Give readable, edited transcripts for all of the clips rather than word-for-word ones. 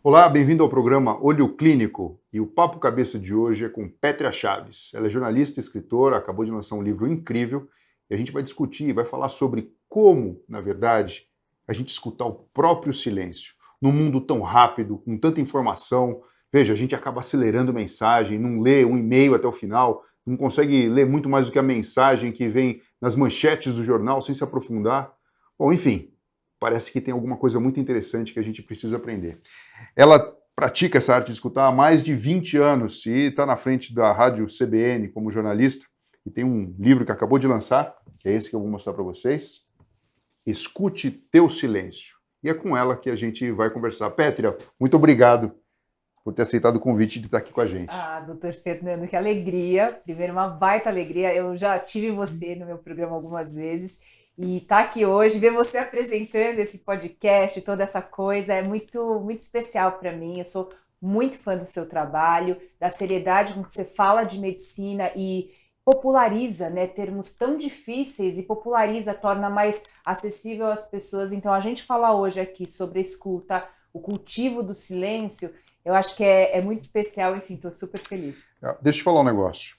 Olá, bem-vindo ao programa Olho Clínico. E o papo cabeça de hoje é com Pétria Chaves. Ela é jornalista e escritora, acabou de lançar um livro incrível e a gente vai discutir, vai falar sobre como, na verdade, a gente escutar o próprio silêncio. Num mundo tão rápido, com tanta informação, veja, a gente acaba acelerando mensagem, não lê um e-mail até o final, não consegue ler muito mais do que a mensagem que vem nas manchetes do jornal sem se aprofundar. Bom, enfim, parece que tem alguma coisa muito interessante que a gente precisa aprender. Ela pratica essa arte de escutar há mais de 20 anos e está na frente da rádio CBN como jornalista e tem um livro que acabou de lançar, que é esse que eu vou mostrar para vocês, Escute Teu Silêncio. E é com ela que a gente vai conversar. Pétria, muito obrigado por ter aceitado o convite de estar aqui com a gente. Doutor Fernando, que alegria. Primeiro, uma baita alegria. Eu já tive você no meu programa algumas vezes e estar aqui hoje, ver você apresentando esse podcast, toda essa coisa, é muito, muito especial para mim. Eu sou muito fã do seu trabalho, da seriedade com que você fala de medicina e populariza, né, termos tão difíceis e populariza, torna mais acessível às pessoas. Então, a gente falar hoje aqui sobre a escuta, o cultivo do silêncio. Eu acho que é muito especial, enfim, estou super feliz. Deixa eu te falar um negócio.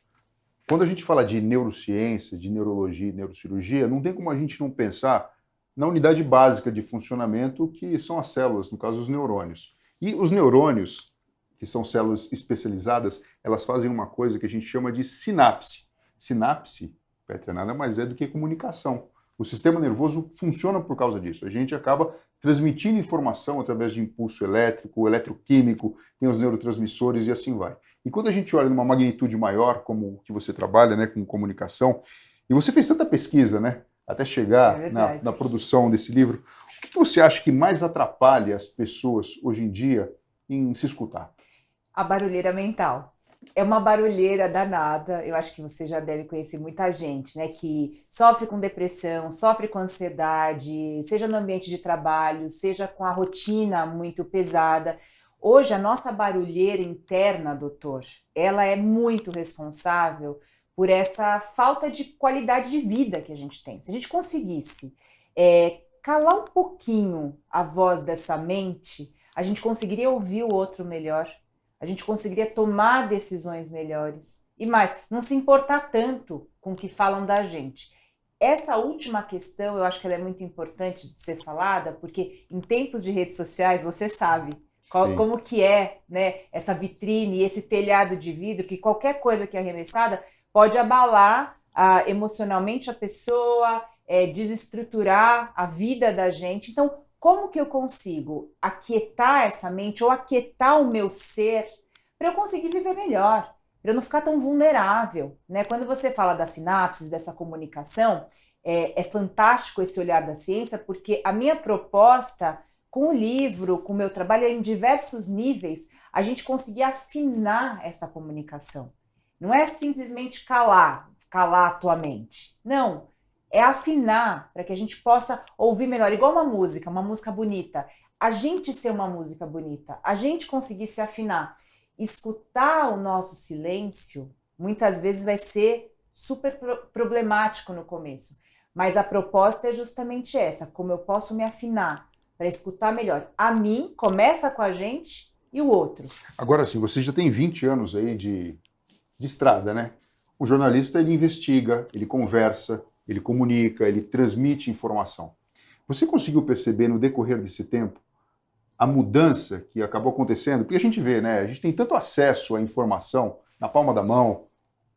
Quando a gente fala de neurociência, de neurologia e neurocirurgia, não tem como a gente não pensar na unidade básica de funcionamento, que são as células, no caso os neurônios. E os neurônios, que são células especializadas, elas fazem uma coisa que a gente chama de sinapse. Sinapse, Petra, nada mais é do que comunicação. O sistema nervoso funciona por causa disso. A gente acaba transmitindo informação através de impulso elétrico, eletroquímico, tem os neurotransmissores e assim vai. E quando a gente olha numa magnitude maior, como o que você trabalha, né, com comunicação, e você fez tanta pesquisa, né, até chegar na produção desse livro, o que você acha que mais atrapalha as pessoas hoje em dia em se escutar? A barulheira mental. É uma barulheira danada. Eu acho que você já deve conhecer muita gente, né, que sofre com depressão, sofre com ansiedade, seja no ambiente de trabalho, seja com a rotina muito pesada. Hoje, a nossa barulheira interna, doutor, ela é muito responsável por essa falta de qualidade de vida que a gente tem. Se a gente conseguisse calar um pouquinho a voz dessa mente, a gente conseguiria ouvir o outro melhor, a gente conseguiria tomar decisões melhores e mais, não se importar tanto com o que falam da gente. Essa última questão, eu acho que ela é muito importante de ser falada, porque em tempos de redes sociais, você sabe Sim. como que é, né, essa vitrine, esse telhado de vidro, que qualquer coisa que é arremessada pode abalar emocionalmente a pessoa, desestruturar a vida da gente. Então, como que eu consigo aquietar essa mente ou aquietar o meu ser para eu conseguir viver melhor, para eu não ficar tão vulnerável, né? Quando você fala das sinapses, dessa comunicação, é fantástico esse olhar da ciência, porque a minha proposta com o livro, com o meu trabalho, é em diversos níveis, a gente conseguir afinar essa comunicação. Não é simplesmente calar a tua mente. Não, é afinar para que a gente possa ouvir melhor, igual uma música bonita. A gente ser uma música bonita, a gente conseguir se afinar. Escutar o nosso silêncio, muitas vezes vai ser super problemático no começo. Mas a proposta é justamente essa, como eu posso me afinar para escutar melhor. A mim, começa com a gente e o outro. Agora sim, você já tem 20 anos aí de estrada, né? O jornalista, ele investiga, ele conversa, ele comunica, ele transmite informação. Você conseguiu perceber no decorrer desse tempo a mudança que acabou acontecendo? Porque a gente vê, né? A gente tem tanto acesso à informação na palma da mão,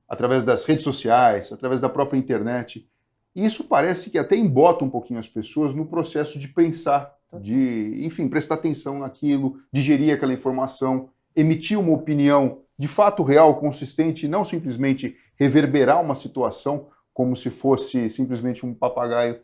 através das redes sociais, através da própria internet. E isso parece que até embota um pouquinho as pessoas no processo de pensar, de, enfim, prestar atenção naquilo, digerir aquela informação, emitir uma opinião de fato real, consistente, e não simplesmente reverberar uma situação como se fosse simplesmente um papagaio.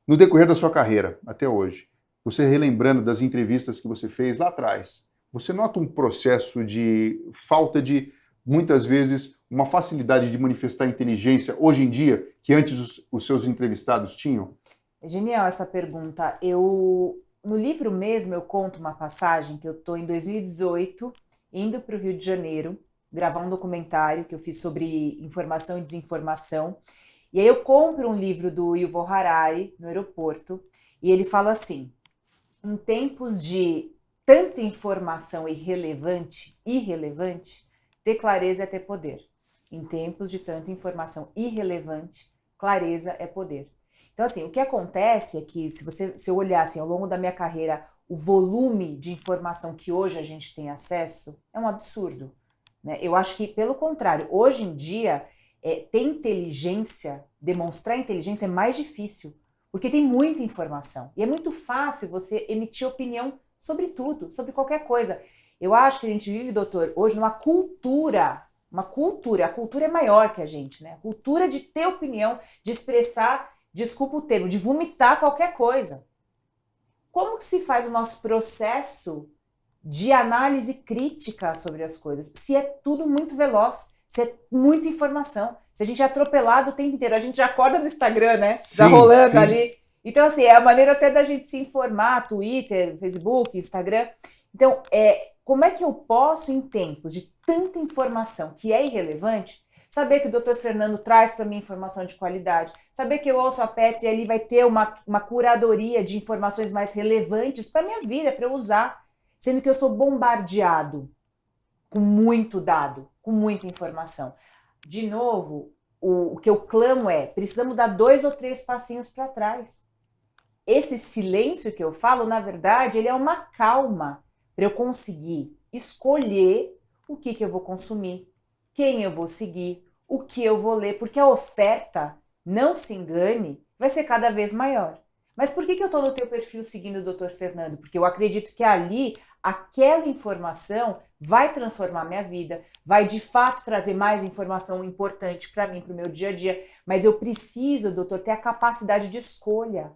No decorrer da sua carreira, até hoje, você relembrando das entrevistas que você fez lá atrás, você nota um processo de falta de, muitas vezes, uma facilidade de manifestar inteligência hoje em dia que antes os seus entrevistados tinham? É genial essa pergunta. No livro mesmo, eu conto uma passagem que eu estou em 2018, indo para o Rio de Janeiro, gravar um documentário que eu fiz sobre informação e desinformação. E aí eu compro um livro do Yuval Harari no aeroporto, e ele fala assim: em tempos de tanta informação irrelevante, ter clareza é ter poder. Em tempos de tanta informação irrelevante, clareza é poder. Então, assim, o que acontece é que se eu olhar assim, ao longo da minha carreira, o volume de informação que hoje a gente tem acesso é um absurdo, né? Eu acho que, pelo contrário, hoje em dia, ter inteligência, demonstrar inteligência é mais difícil, porque tem muita informação. E é muito fácil você emitir opinião sobre tudo, sobre qualquer coisa. Eu acho que a gente vive, doutor, hoje numa cultura. A cultura é maior que a gente, né? A cultura de ter opinião, de expressar, desculpa o termo, de vomitar qualquer coisa. Como que se faz o nosso processo de análise crítica sobre as coisas? Se é tudo muito veloz, se é muita informação, se a gente é atropelado o tempo inteiro, a gente já acorda no Instagram, né? Já rolando ali. Então, assim, é a maneira até da gente se informar, Twitter, Facebook, Instagram. Então, como é que eu posso, em tempos de tanta informação que é irrelevante, saber que o Dr. Fernando traz para mim informação de qualidade, saber que eu ouço a Petri e ali vai ter uma curadoria de informações mais relevantes para minha vida, para eu usar, sendo que eu sou bombardeado com muito dado, com muita informação. De novo, o que eu clamo precisamos dar 2 ou 3 passinhos para trás. Esse silêncio que eu falo, na verdade, ele é uma calma para eu conseguir escolher o que eu vou consumir, quem eu vou seguir, o que eu vou ler, porque a oferta, não se engane, vai ser cada vez maior. Mas por que eu estou no teu perfil seguindo o Dr. Fernando? Porque eu acredito que ali, aquela informação vai transformar minha vida, vai de fato trazer mais informação importante para mim, para o meu dia a dia, mas eu preciso, doutor, ter a capacidade de escolha.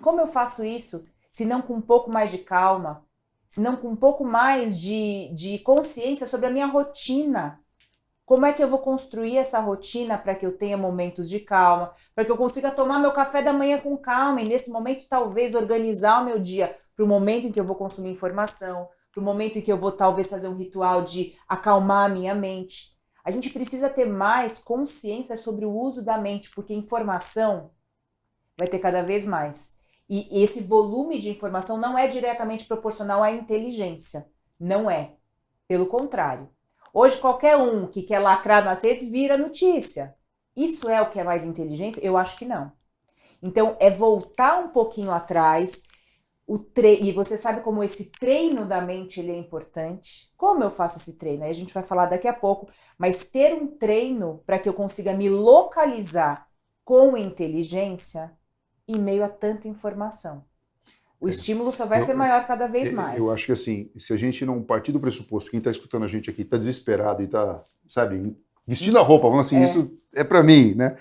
Como eu faço isso? Se não com um pouco mais de calma, se não com um pouco mais de consciência sobre a minha rotina. Como é que eu vou construir essa rotina para que eu tenha momentos de calma, para que eu consiga tomar meu café da manhã com calma e nesse momento talvez organizar o meu dia para o momento em que eu vou consumir informação, para o momento em que eu vou talvez fazer um ritual de acalmar a minha mente. A gente precisa ter mais consciência sobre o uso da mente, porque informação vai ter cada vez mais. E esse volume de informação não é diretamente proporcional à inteligência. Não é. Pelo contrário. Hoje, qualquer um que quer lacrar nas redes vira notícia. Isso é o que é mais inteligência? Eu acho que não. Então, é voltar um pouquinho atrás. E você sabe como esse treino da mente ele é importante? Como eu faço esse treino? Aí a gente vai falar daqui a pouco. Mas ter um treino para que eu consiga me localizar com inteligência em meio a tanta informação. O estímulo só vai ser maior cada vez mais. Eu acho que assim, se a gente não partir do pressuposto, quem está escutando a gente aqui está desesperado e está, sabe, vestindo a roupa, falando assim, isso é para mim, né?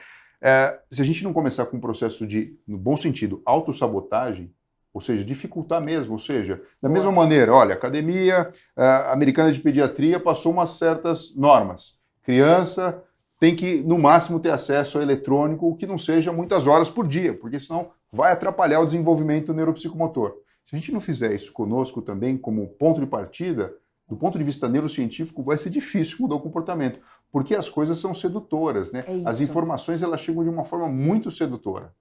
Se a gente não começar com um processo de, no bom sentido, autossabotagem, ou seja, dificultar mesmo, ou seja, da mesma maneira, olha, a Academia Americana de Pediatria passou umas certas normas. Criança tem que, no máximo, ter acesso ao eletrônico, que não seja muitas horas por dia, porque senão vai atrapalhar o desenvolvimento neuropsicomotor. Se a gente não fizer isso conosco também, como ponto de partida, do ponto de vista neurocientífico, vai ser difícil mudar o comportamento, porque as coisas são sedutoras, né? As informações, elas chegam de uma forma muito sedutora.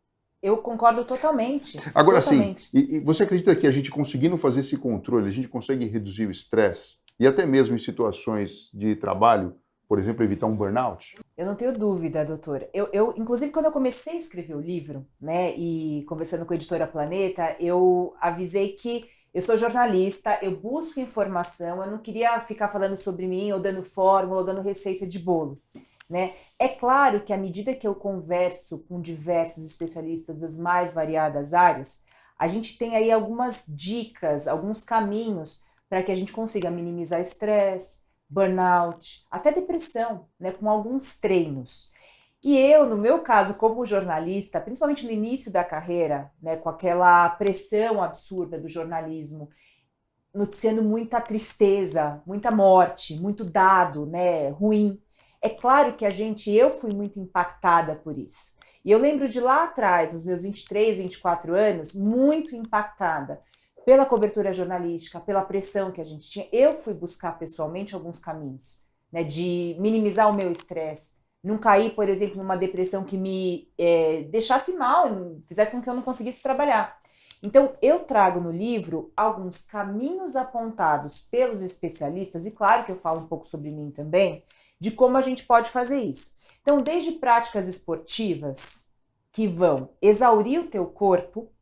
Eu concordo totalmente. Agora, sim, e você acredita que a gente conseguindo fazer esse controle, a gente consegue reduzir o estresse, e até mesmo em situações de trabalho, por exemplo, evitar um burnout? Eu não tenho dúvida, doutor. Inclusive, quando eu comecei a escrever o livro, né, e conversando com a editora Planeta, eu avisei que eu sou jornalista, eu busco informação, eu não queria ficar falando sobre mim, ou dando fórmula, ou dando receita de bolo, né? É claro que à medida que eu converso com diversos especialistas das mais variadas áreas, a gente tem aí algumas dicas, alguns caminhos para que a gente consiga minimizar estresse, burnout, até depressão, né, com alguns treinos. E eu, no meu caso, como jornalista, principalmente no início da carreira, né, com aquela pressão absurda do jornalismo, noticiando muita tristeza, muita morte, muito dado, né, ruim. É claro que eu fui muito impactada por isso. E eu lembro de lá atrás, nos meus 23, 24 anos, muito impactada pela cobertura jornalística, pela pressão que a gente tinha. Eu fui buscar pessoalmente alguns caminhos, né, de minimizar o meu estresse, não cair, por exemplo, numa depressão que me deixasse mal, fizesse com que eu não conseguisse trabalhar. Então, eu trago no livro alguns caminhos apontados pelos especialistas, e claro que eu falo um pouco sobre mim também, de como a gente pode fazer isso. Então, desde práticas esportivas que vão exaurir o teu corpo,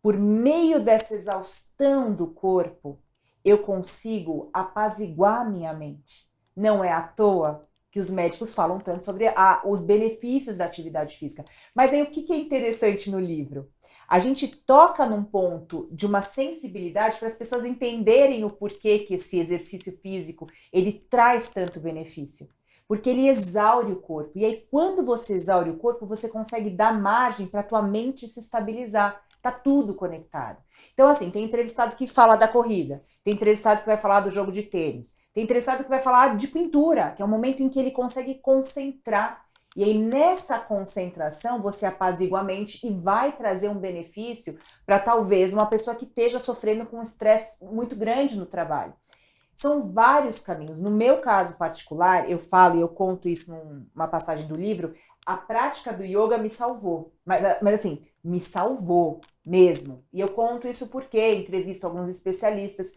por meio dessa exaustão do corpo, eu consigo apaziguar a minha mente. Não é à toa que os médicos falam tanto sobre os benefícios da atividade física. Mas aí o que é interessante no livro? A gente toca num ponto de uma sensibilidade para as pessoas entenderem o porquê que esse exercício físico ele traz tanto benefício. Porque ele exaure o corpo. E aí, quando você exaure o corpo, você consegue dar margem para a tua mente se estabilizar. Tá tudo conectado. Então, assim, tem entrevistado que fala da corrida, tem entrevistado que vai falar do jogo de tênis, tem entrevistado que vai falar de pintura, que é um momento em que ele consegue concentrar. E aí, nessa concentração, você apazigua a mente e vai trazer um benefício para talvez uma pessoa que esteja sofrendo com um estresse muito grande no trabalho. São vários caminhos. No meu caso particular, eu falo e eu conto isso numa passagem do livro, a prática do yoga me salvou. Mas assim, me salvou mesmo. E eu conto isso porque entrevisto alguns especialistas.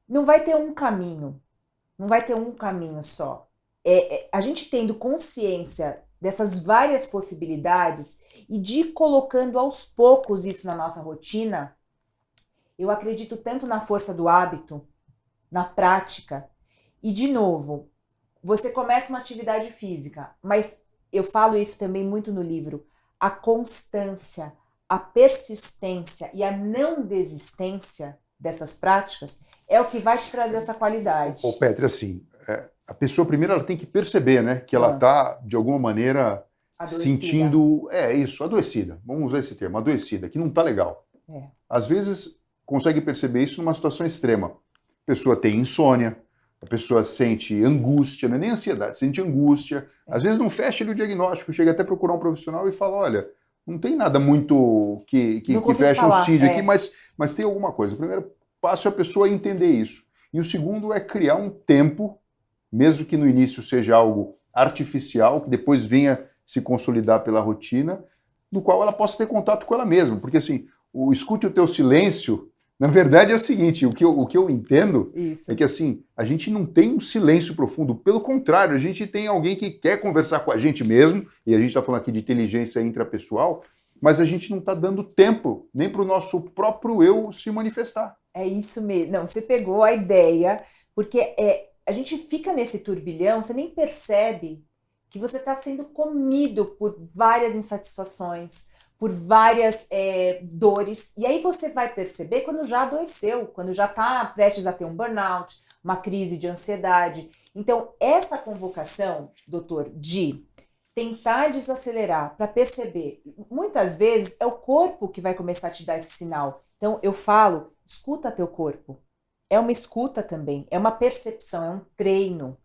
Não vai ter um caminho. Não vai ter um caminho só. A gente tendo consciência dessas várias possibilidades e de ir colocando aos poucos isso na nossa rotina, eu acredito tanto na força do hábito, na prática. E, de novo, você começa uma atividade física, mas eu falo isso também muito no livro, a constância, a persistência e a não desistência dessas práticas é o que vai te trazer essa qualidade. Ô, Petri, assim, a pessoa primeiro ela tem que perceber, né, que ela está, de alguma maneira, Adoecida. sentindo, adoecida, vamos usar esse termo, adoecida, que não está legal. Às vezes, consegue perceber isso numa situação extrema. A pessoa tem insônia, a pessoa sente angústia, não é nem ansiedade, sente angústia. Às vezes não fecha ali o diagnóstico, chega até a procurar um profissional e fala, olha, não tem nada muito que fecha o CID aqui, mas tem alguma coisa. O primeiro passo é a pessoa entender isso. E o segundo é criar um tempo, mesmo que no início seja algo artificial, que depois venha se consolidar pela rotina, no qual ela possa ter contato com ela mesma. Porque assim, o escute o teu silêncio, na verdade é o seguinte, o que eu entendo é que assim, a gente não tem um silêncio profundo, pelo contrário, a gente tem alguém que quer conversar com a gente mesmo, e a gente está falando aqui de inteligência intrapessoal, mas a gente não está dando tempo nem para o nosso próprio eu se manifestar. É isso mesmo. Não, você pegou a ideia, porque a gente fica nesse turbilhão, você nem percebe que você está sendo comido por várias insatisfações, por várias dores, e aí você vai perceber quando já adoeceu, quando já está prestes a ter um burnout, uma crise de ansiedade. Então, essa convocação, doutor, de tentar desacelerar para perceber, muitas vezes é o corpo que vai começar a te dar esse sinal. Então, eu falo, escuta teu corpo. É uma escuta também, é uma percepção, é um treino.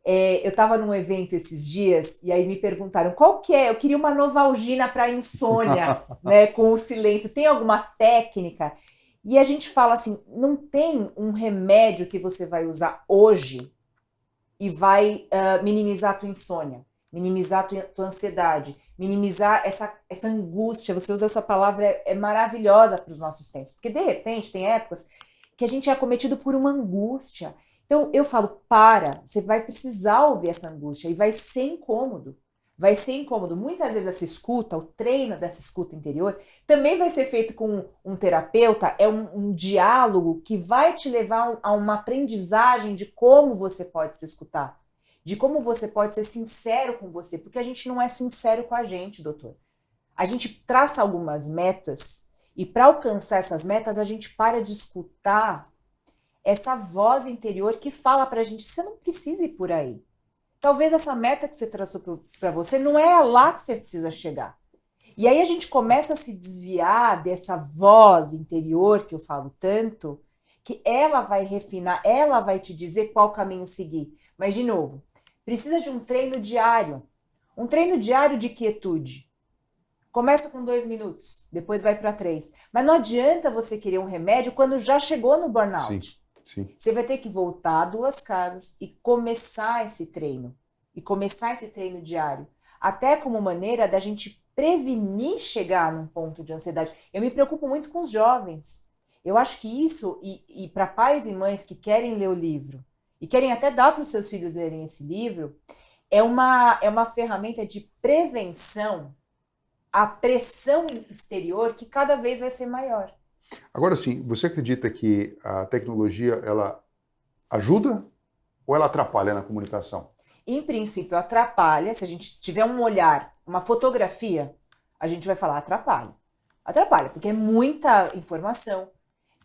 Eu estava num evento esses dias e aí me perguntaram qual que é, eu queria uma Novalgina para insônia, né, com o silêncio, tem alguma técnica? E a gente fala assim, não tem um remédio que você vai usar hoje e vai minimizar a tua insônia, minimizar a tua ansiedade, minimizar essa angústia, você usa essa palavra, é maravilhosa para os nossos tempos, porque de repente tem épocas que a gente é acometido por uma angústia. Então, eu falo, você vai precisar ouvir essa angústia e vai ser incômodo. Vai ser incômodo. Muitas vezes essa escuta, o treino dessa escuta interior, também vai ser feito com um terapeuta, é um diálogo que vai te levar a uma aprendizagem de como você pode se escutar, de como você pode ser sincero com você, porque a gente não é sincero com a gente, doutor. A gente traça algumas metas e para alcançar essas metas a gente para de escutar essa voz interior que fala pra gente, você não precisa ir por aí. Talvez essa meta que você traçou para você não é lá que você precisa chegar. E aí a gente começa a se desviar dessa voz interior que eu falo tanto, que ela vai refinar, ela vai te dizer qual caminho seguir. Mas, de novo, precisa de um treino diário. Um treino diário de quietude. Começa com 2 minutos, depois vai para 3. Mas não adianta você querer um remédio quando já chegou no burnout. Sim. Sim. Você vai ter que voltar 2 casas e começar esse treino. E começar esse treino diário. Até como maneira da gente prevenir chegar num ponto de ansiedade. Eu me preocupo muito com os jovens. Eu acho que isso, e para pais e mães que querem ler o livro, e querem até dar para os seus filhos lerem esse livro, é uma ferramenta de prevenção à pressão exterior que cada vez vai ser maior. Agora sim, você acredita que a tecnologia, ela ajuda ou ela atrapalha na comunicação? Em princípio, atrapalha. Se a gente tiver um olhar, uma fotografia, a gente vai falar atrapalha. Atrapalha, porque é muita informação.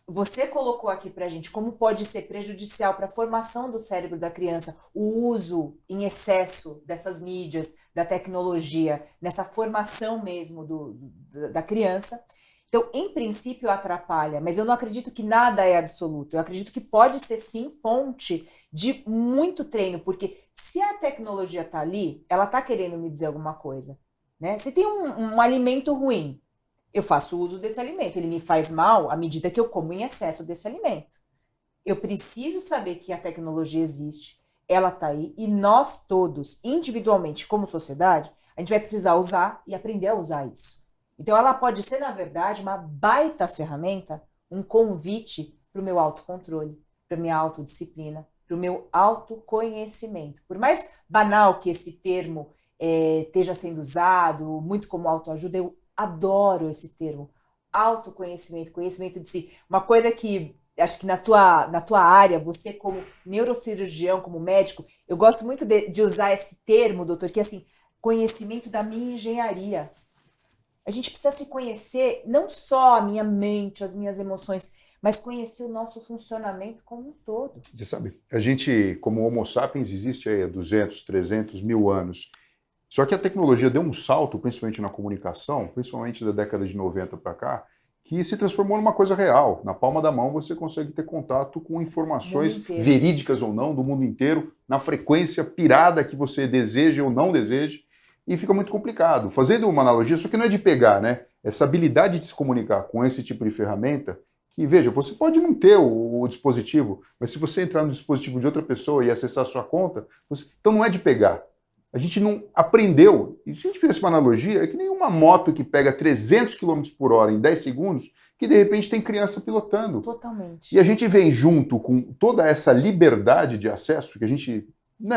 Você colocou aqui pra gente como pode ser prejudicial para a formação do cérebro da criança o uso em excesso dessas mídias, da tecnologia, nessa formação mesmo da criança. Então, em princípio, atrapalha, mas eu não acredito que nada é absoluto. Eu acredito que pode ser, sim, fonte de muito treino, porque se a tecnologia está ali, ela está querendo me dizer alguma coisa, né? Se tem um alimento ruim, eu faço uso desse alimento, ele me faz mal à medida que eu como em excesso desse alimento. Eu preciso saber que a tecnologia existe, ela está aí, e nós todos, individualmente, como sociedade, a gente vai precisar usar e aprender a usar isso. Então, ela pode ser, na verdade, uma baita ferramenta, um convite para o meu autocontrole, para a minha autodisciplina, para o meu autoconhecimento. Por mais banal que esse termo esteja sendo usado, muito como autoajuda, eu adoro esse termo. Autoconhecimento, conhecimento de si. Uma coisa que, acho que na tua área, você como neurocirurgião, como médico, eu gosto muito de usar esse termo, doutor, que é assim, conhecimento da minha engenharia. A gente precisa se conhecer, não só a minha mente, as minhas emoções, mas conhecer o nosso funcionamento como um todo. Você sabe, a gente, como Homo sapiens, existe aí há 200, 300, 1000 anos. Só que a tecnologia deu um salto, principalmente na comunicação, principalmente da década de 90 para cá, que se transformou numa coisa real. Na palma da mão você consegue ter contato com informações verídicas ou não do mundo inteiro, na frequência pirada que você deseja ou não deseja. E fica muito complicado. Fazendo uma analogia, só que não é de pegar, né? Essa habilidade de se comunicar com esse tipo de ferramenta, que, veja, você pode não ter o dispositivo, mas se você entrar no dispositivo de outra pessoa e acessar a sua conta, então não é de pegar. A gente não aprendeu. E se a gente fizesse uma analogia, é que nem uma moto que pega 300 km por hora em 10 segundos, que de repente tem criança pilotando. Totalmente. E a gente vem junto com toda essa liberdade de acesso que a gente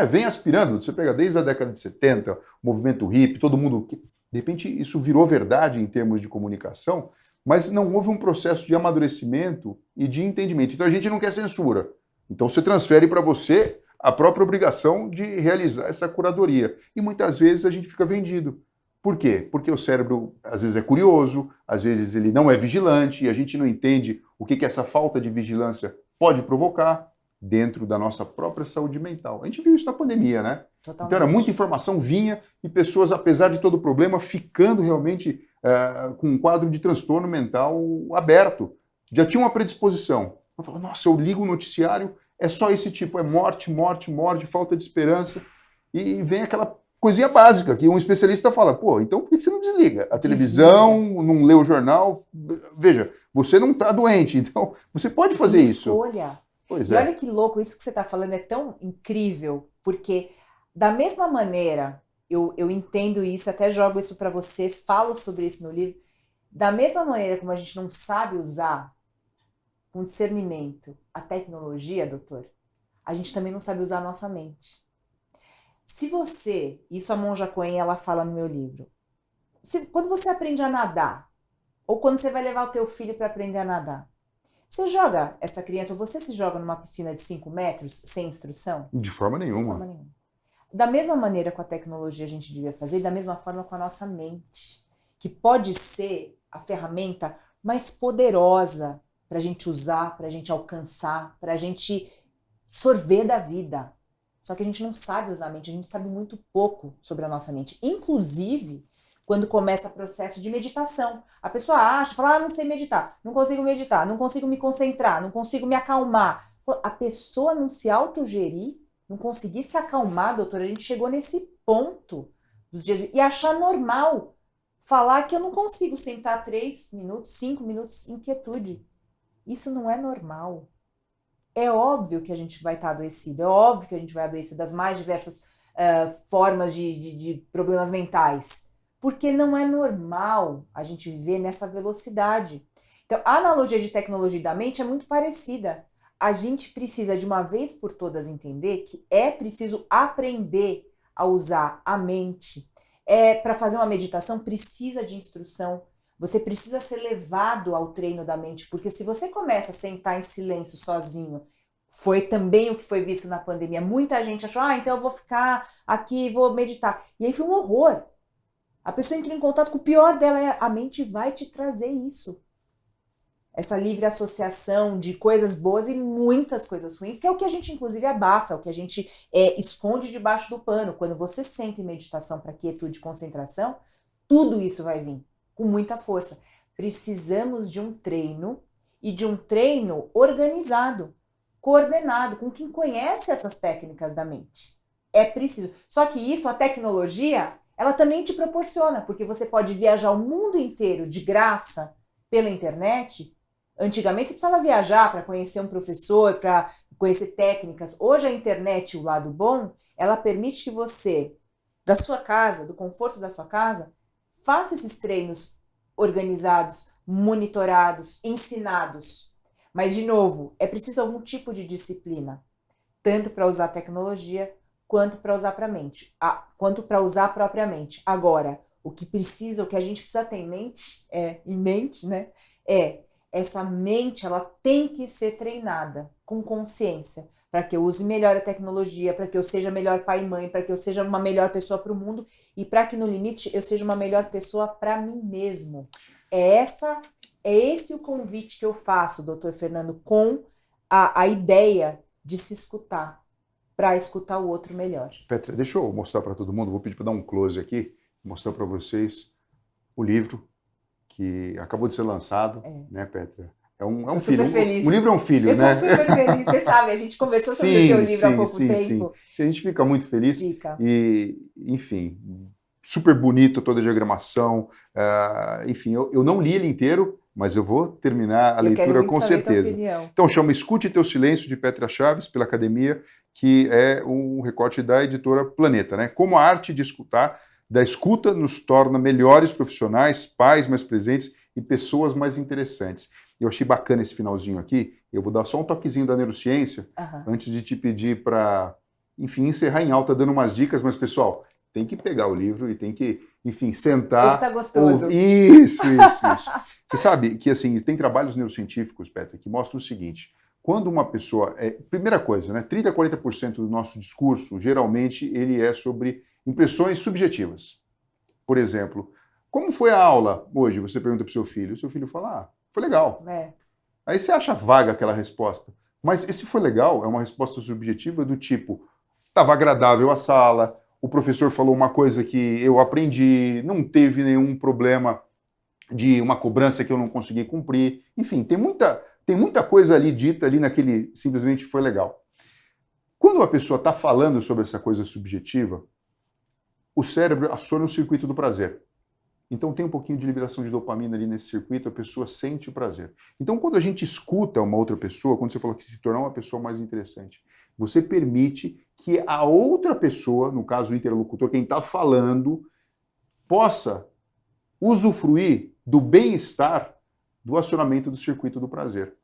vem aspirando, você pega desde a década de 70, o movimento hippie, todo mundo... De repente isso virou verdade em termos de comunicação, mas não houve um processo de amadurecimento e de entendimento. Então a gente não quer censura. Então você transfere para você a própria obrigação de realizar essa curadoria. E muitas vezes a gente fica vendido. Por quê? Porque o cérebro às vezes é curioso, às vezes ele não é vigilante, e a gente não entende o que essa falta de vigilância pode provocar dentro da nossa própria saúde mental. A gente viu isso na pandemia, né? Totalmente. Então era muita informação vinha e pessoas, apesar de todo o problema, ficando realmente com um quadro de transtorno mental aberto. Já tinha uma predisposição. Eu falo, nossa, eu ligo o noticiário, é só esse tipo, é morte, morte, morte, falta de esperança. E vem aquela coisinha básica que um especialista fala, pô, então por que você não desliga? A televisão, não lê o jornal? Veja, você não está doente, então você pode fazer isso. Escolha. Pois é. E olha que louco, isso que você está falando é tão incrível, porque da mesma maneira, eu entendo isso, até jogo isso para você, falo sobre isso no livro, da mesma maneira como a gente não sabe usar com discernimento a tecnologia, doutor, a gente também não sabe usar a nossa mente. Se você, isso a Monja Coen, ela fala no meu livro, quando você aprende a nadar, ou quando você vai levar o teu filho para aprender a nadar, você joga essa criança, ou você se joga numa piscina de 5 metros sem instrução? De forma nenhuma. De forma nenhuma. Da mesma maneira com a tecnologia a gente devia fazer, e da mesma forma com a nossa mente, que pode ser a ferramenta mais poderosa para a gente usar, para a gente alcançar, para a gente sorver da vida. Só que a gente não sabe usar a mente, a gente sabe muito pouco sobre a nossa mente. Inclusive, quando começa o processo de meditação. A pessoa acha, fala, não sei meditar, não consigo me concentrar, não consigo me acalmar. A pessoa não se autogerir, não conseguir se acalmar, doutora, a gente chegou nesse ponto dos dias e achar normal falar que eu não consigo sentar 3 minutos, 5 minutos em quietude. Isso não é normal. É óbvio que a gente vai estar adoecido, é óbvio que a gente vai adoecer das mais diversas formas de problemas mentais. porque não é normal a gente viver nessa velocidade. Então, a analogia de tecnologia e da mente é muito parecida. A gente precisa, de uma vez por todas, entender que é preciso aprender a usar a mente. Para fazer uma meditação, precisa de instrução. Você precisa ser levado ao treino da mente, porque se você começa a sentar em silêncio sozinho, foi também o que foi visto na pandemia. Muita gente achou, então eu vou ficar aqui e vou meditar. E aí foi um horror. A pessoa entra em contato com o pior dela, a mente vai te trazer isso. Essa livre associação de coisas boas e muitas coisas ruins, que é o que a gente inclusive abafa, é o que a gente esconde debaixo do pano. Quando você senta em meditação para quietude e concentração, tudo isso vai vir com muita força. Precisamos de um treino e de um treino organizado, coordenado, com quem conhece essas técnicas da mente. É preciso. Só que isso, a tecnologia, ela também te proporciona, porque você pode viajar o mundo inteiro de graça pela internet. Antigamente você precisava viajar para conhecer um professor, para conhecer técnicas. Hoje a internet, o lado bom, ela permite que você, da sua casa, do conforto da sua casa, faça esses treinos organizados, monitorados, ensinados. Mas, de novo, é preciso algum tipo de disciplina, tanto para usar a tecnologia, quanto para usar para a mente, quanto para usar propriamente. Agora, o que a gente precisa ter em mente, né, essa mente, ela tem que ser treinada com consciência, para que eu use melhor a tecnologia, para que eu seja melhor pai e mãe, para que eu seja uma melhor pessoa para o mundo e para que no limite eu seja uma melhor pessoa para mim mesmo. É esse o convite que eu faço, doutor Fernando, com a ideia de se escutar, para escutar o outro melhor. Petra, deixa eu mostrar para todo mundo, vou pedir para dar um close aqui, mostrar para vocês o livro que acabou de ser lançado, né, Petra? É um filho. O livro é um filho, né? Eu tô super feliz, você sabe, a gente conversou sobre o teu livro há pouco tempo. Sim, a gente fica muito feliz. Fica. E, enfim, super bonito toda a diagramação. Enfim, eu não li ele inteiro, mas eu vou terminar a leitura com certeza. Então chama Escute Teu Silêncio, de Petra Chaves, pela Academia, que é um recorte da editora Planeta, né? Como a arte de escutar, da escuta nos torna melhores profissionais, pais mais presentes e pessoas mais interessantes. Eu achei bacana esse finalzinho aqui. Eu vou dar só um toquezinho da neurociência, antes de te pedir para, enfim, encerrar em alta dando umas dicas, mas, pessoal, tem que pegar o livro e tem que, enfim, sentar. Ele tá gostoso. Isso. Você sabe que, assim, tem trabalhos neurocientíficos, Petra, que mostram o seguinte: quando uma pessoa... primeira coisa, né? 30% a 40% do nosso discurso, geralmente, ele é sobre impressões subjetivas. Por exemplo, como foi a aula hoje? Você pergunta para o seu filho fala, foi legal. Aí você acha vaga aquela resposta. Mas esse foi legal é uma resposta subjetiva do tipo, estava agradável a sala, o professor falou uma coisa que eu aprendi, não teve nenhum problema de uma cobrança que eu não consegui cumprir. Enfim, tem muita coisa ali dita ali naquele simplesmente foi legal. Quando uma pessoa está falando sobre essa coisa subjetiva, o cérebro aciona o circuito do prazer. Então tem um pouquinho de liberação de dopamina ali nesse circuito, a pessoa sente o prazer. Então quando a gente escuta uma outra pessoa, quando você falou que se tornar uma pessoa mais interessante, você permite que a outra pessoa, no caso o interlocutor, quem está falando, possa usufruir do bem-estar do acionamento do circuito do prazer.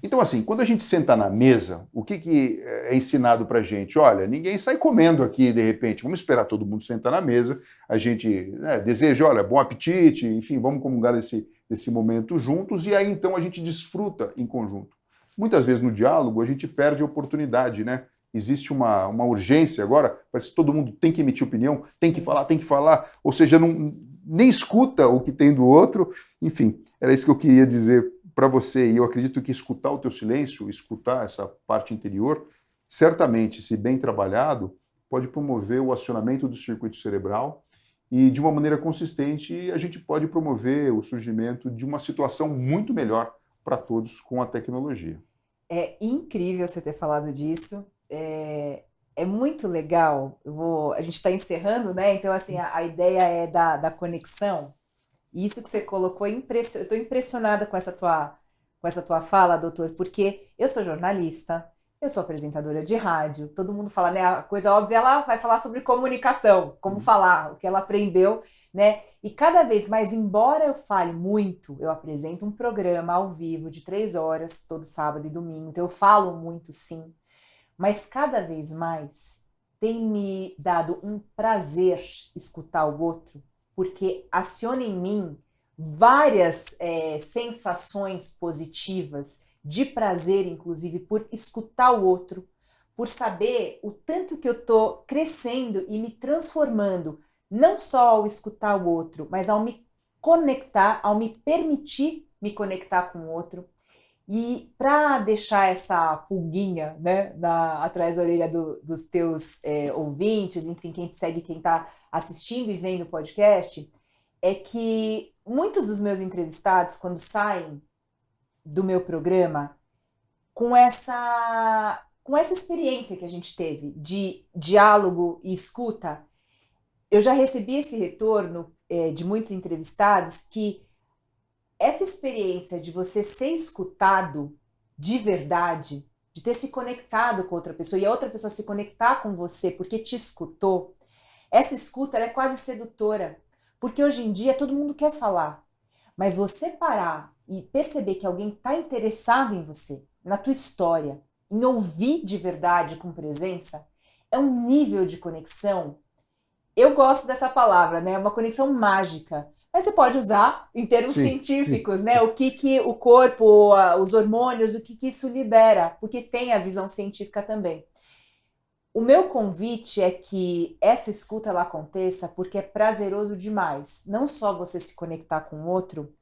Então, assim, quando a gente senta na mesa, o que é ensinado pra gente? Olha, ninguém sai comendo aqui, de repente. Vamos esperar todo mundo sentar na mesa. A gente deseja, olha, bom apetite, enfim, vamos comungar desse momento juntos. E aí, então, a gente desfruta em conjunto. Muitas vezes, no diálogo, a gente perde a oportunidade, né? Existe uma urgência agora, parece que todo mundo tem que emitir opinião, tem que falar, ou seja, nem escuta o que tem do outro. Enfim, era isso que eu queria dizer para você. E eu acredito que escutar o teu silêncio, escutar essa parte interior, certamente, se bem trabalhado, pode promover o acionamento do circuito cerebral e, de uma maneira consistente, a gente pode promover o surgimento de uma situação muito melhor para todos com a tecnologia. É incrível você ter falado disso. É muito legal. A gente está encerrando, né? Então, assim, a ideia é da conexão. E isso que você colocou, eu estou impressionada com essa tua fala, doutor, porque eu sou jornalista, Eu sou apresentadora de rádio, todo mundo fala, né? A coisa óbvia, ela vai falar sobre comunicação, como falar, o que ela aprendeu, né? E cada vez mais, embora eu fale muito, eu apresento um programa ao vivo de 3 horas, todo sábado e domingo, então eu falo muito, sim. Mas cada vez mais tem me dado um prazer escutar o outro, porque aciona em mim várias sensações positivas, de prazer, inclusive, por escutar o outro, por saber o tanto que eu estou crescendo e me transformando, não só ao escutar o outro, mas ao me conectar, ao me permitir me conectar com o outro. E para deixar essa pulguinha, né, atrás da orelha dos teus ouvintes, enfim, quem te segue, quem está assistindo e vendo o podcast, é que muitos dos meus entrevistados, quando saem do meu programa, com essa experiência que a gente teve de diálogo e escuta, eu já recebi esse retorno de muitos entrevistados que essa experiência de você ser escutado de verdade, de ter se conectado com outra pessoa e a outra pessoa se conectar com você porque te escutou, essa escuta ela é quase sedutora, porque hoje em dia todo mundo quer falar, mas você parar e perceber que alguém está interessado em você, na tua história, em ouvir de verdade com presença, é um nível de conexão. Eu gosto dessa palavra, né? É uma conexão mágica. Mas você pode usar em termos científicos, né? O que o corpo, os hormônios, o que isso libera, porque tem a visão científica também. O meu convite é que essa escuta ela aconteça porque é prazeroso demais. Não só você se conectar com o outro,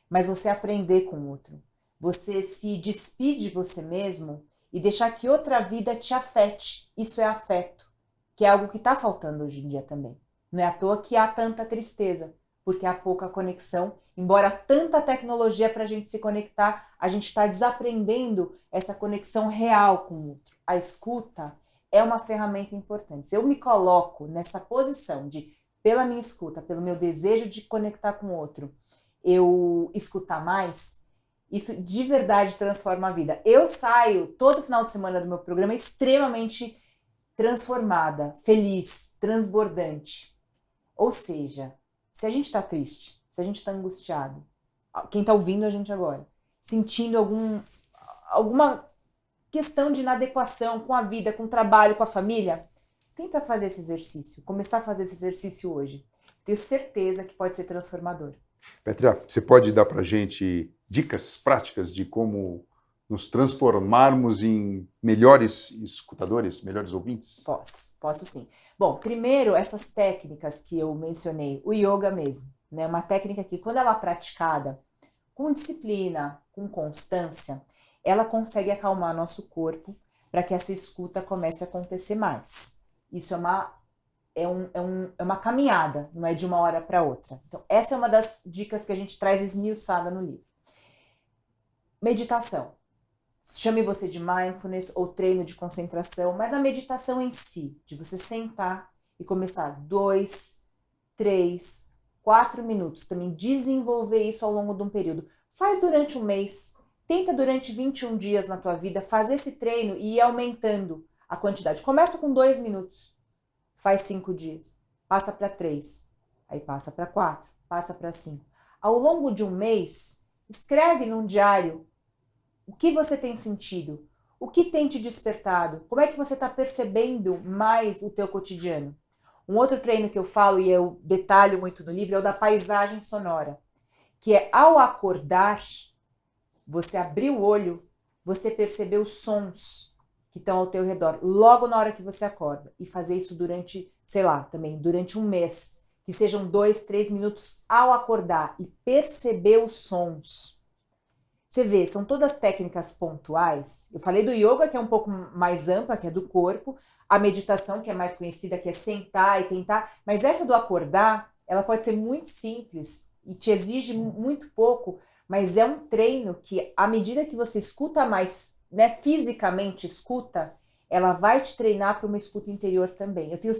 mas você aprender com o outro. Você se despir de você mesmo e deixar que outra vida te afete. Isso é afeto, que é algo que está faltando hoje em dia também. Não é à toa que há tanta tristeza, porque há pouca conexão. Embora tanta tecnologia para a gente se conectar, a gente está desaprendendo essa conexão real com o outro. A escuta é uma ferramenta importante. Se eu me coloco nessa posição de, pela minha escuta, pelo meu desejo de conectar com o outro, eu escutar mais, isso de verdade transforma a vida. Eu saio todo final de semana do meu programa extremamente transformada, feliz, transbordante. Ou seja, se a gente está triste, se a gente está angustiado, quem está ouvindo a gente agora, sentindo alguma questão de inadequação com a vida, com o trabalho, com a família, tenta fazer esse exercício, começar a fazer esse exercício hoje. Tenho certeza que pode ser transformador. Petra, você pode dar para a gente dicas práticas de como nos transformarmos em melhores escutadores, melhores ouvintes? Posso sim. Bom, primeiro, essas técnicas que eu mencionei, o yoga mesmo, né? Uma técnica que, quando ela é praticada com disciplina, com constância, ela consegue acalmar nosso corpo para que essa escuta comece a acontecer mais. Isso é uma caminhada, não é de uma hora para outra. Então, essa é uma das dicas que a gente traz esmiuçada no livro. Meditação. Chame você de mindfulness ou treino de concentração, mas a meditação em si, de você sentar e começar 2, 3, 4 minutos, também desenvolver isso ao longo de um período. Faz durante um mês, tenta durante 21 dias na tua vida fazer esse treino e ir aumentando a quantidade. Começa com 2 minutos, faz 5 dias, passa para 3, aí passa para 4, passa para 5. Ao longo de um mês, escreve num diário o que você tem sentido, o que tem te despertado, como é que você está percebendo mais o teu cotidiano. Um outro treino que eu falo e eu detalho muito no livro é o da paisagem sonora, que é ao acordar, você abrir o olho, você perceber os sons que estão ao teu redor, logo na hora que você acorda, e fazer isso durante, sei lá, também durante um mês, que sejam 2, 3 minutos ao acordar e perceber os sons. Você vê, são todas técnicas pontuais. Eu falei do yoga, que é um pouco mais ampla, que é do corpo, a meditação, que é mais conhecida, que é sentar e tentar, mas essa do acordar, ela pode ser muito simples e te exige muito pouco, mas é um treino que, à medida que você escuta mais, né, fisicamente escuta, ela vai te treinar para uma escuta interior também. Eu tenho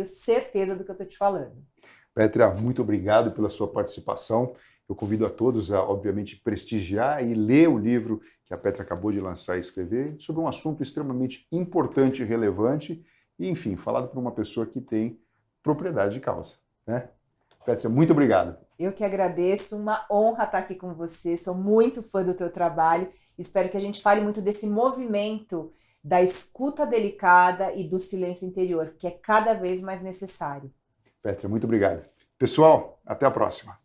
certeza do que eu estou te falando. Petra, muito obrigado pela sua participação. Eu convido a todos a, obviamente, prestigiar e ler o livro que a Petra acabou de lançar e escrever sobre um assunto extremamente importante e relevante e, enfim, falado por uma pessoa que tem propriedade de causa, né? Petra, muito obrigado. Eu que agradeço, uma honra estar aqui com você, sou muito fã do teu trabalho, espero que a gente fale muito desse movimento da escuta delicada e do silêncio interior, que é cada vez mais necessário. Petra, muito obrigado. Pessoal, até a próxima.